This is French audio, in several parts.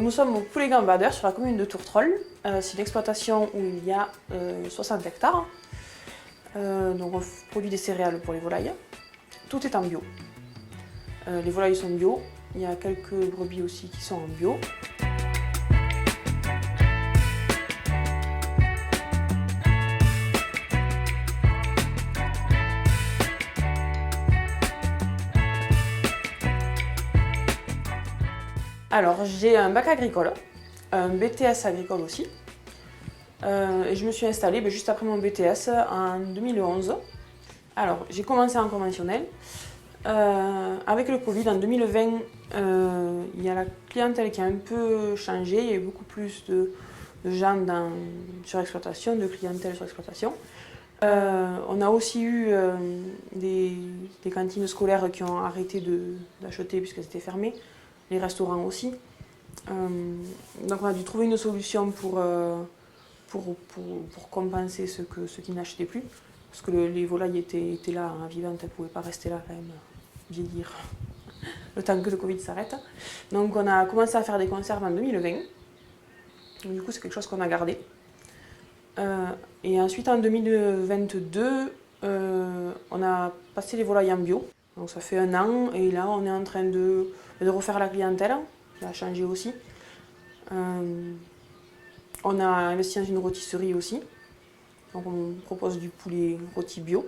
nous sommes au Poulet Gambadeur sur la commune de Tourtrol. C'est une exploitation où il y a 60 hectares. Donc on produit des céréales pour les volailles. Tout est en bio. Les volailles sont bio. Il y a quelques brebis aussi qui sont en bio. Alors j'ai un bac agricole, un BTS agricole aussi. Et je me suis installée juste après mon BTS en 2011. Alors j'ai commencé en conventionnel. Avec le Covid en 2020, il y a la clientèle qui a un peu changé. Il y a eu beaucoup plus de gens sur exploitation, de clientèle sur exploitation. On a aussi eu des cantines scolaires qui ont arrêté d'acheter puisqu'elles étaient fermées. Les restaurants aussi. Donc on a dû trouver une solution pour compenser ceux qui n'achetaient plus. Parce que les volailles étaient là, vivantes, elles ne pouvaient pas rester là quand même, vieillir, le temps que le Covid s'arrête. Donc on a commencé à faire des conserves en 2020. Donc, du coup c'est quelque chose qu'on a gardé. Et ensuite en 2022, on a passé les volailles en bio. Donc ça fait 1 an et là on est en train de refaire la clientèle, ça a changé aussi. On a investi dans une rôtisserie aussi, donc on propose du poulet rôti bio.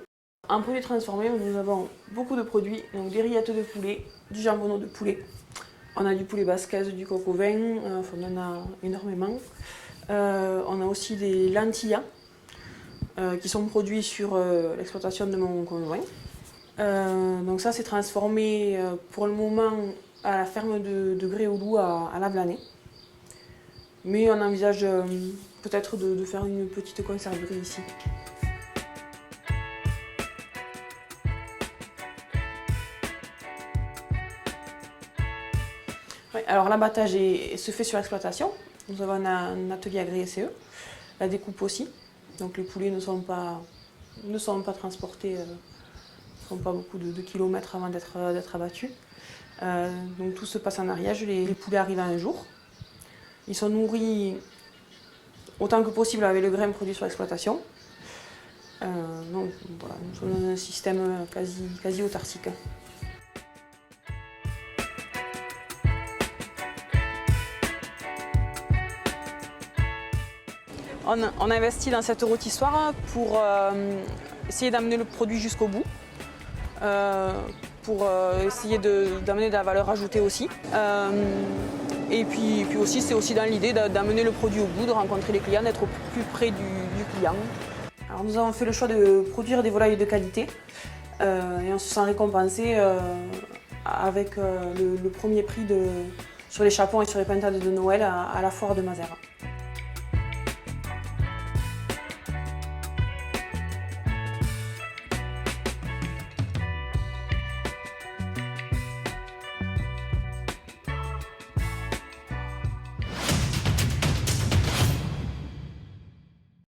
En produits transformés, nous avons beaucoup de produits, donc des rillettes de poulet, du jambonneau de poulet. On a du poulet basquaise, du coq au vin, on en a énormément. On a aussi des lentillas qui sont produits sur l'exploitation de mon conjoint. Donc ça c'est transformé pour le moment à la ferme de Gréoulou à Lavelanet. Mais on envisage peut-être de faire une petite conserverie ici. Ouais, alors l'abattage se fait sur l'exploitation. Nous avons un atelier agréé CE, la découpe aussi. Donc les poulets ne sont pas transportés, ne font pas beaucoup de kilomètres avant d'être abattus. Donc tout se passe en ariège, les poulets arrivent un jour. Ils sont nourris autant que possible avec le grain produit sur l'exploitation. Donc voilà, nous sommes dans un système quasi autarcique. On investit dans cette rôtissoire pour essayer d'amener le produit jusqu'au bout. Pour essayer d'amener de la valeur ajoutée aussi. Et puis aussi, c'est aussi dans l'idée d'amener le produit au bout, de rencontrer les clients, d'être au plus près du client. Alors nous avons fait le choix de produire des volailles de qualité et on se sent récompensé avec le premier prix sur les chapons et sur les pintades de Noël à la foire de Mazères.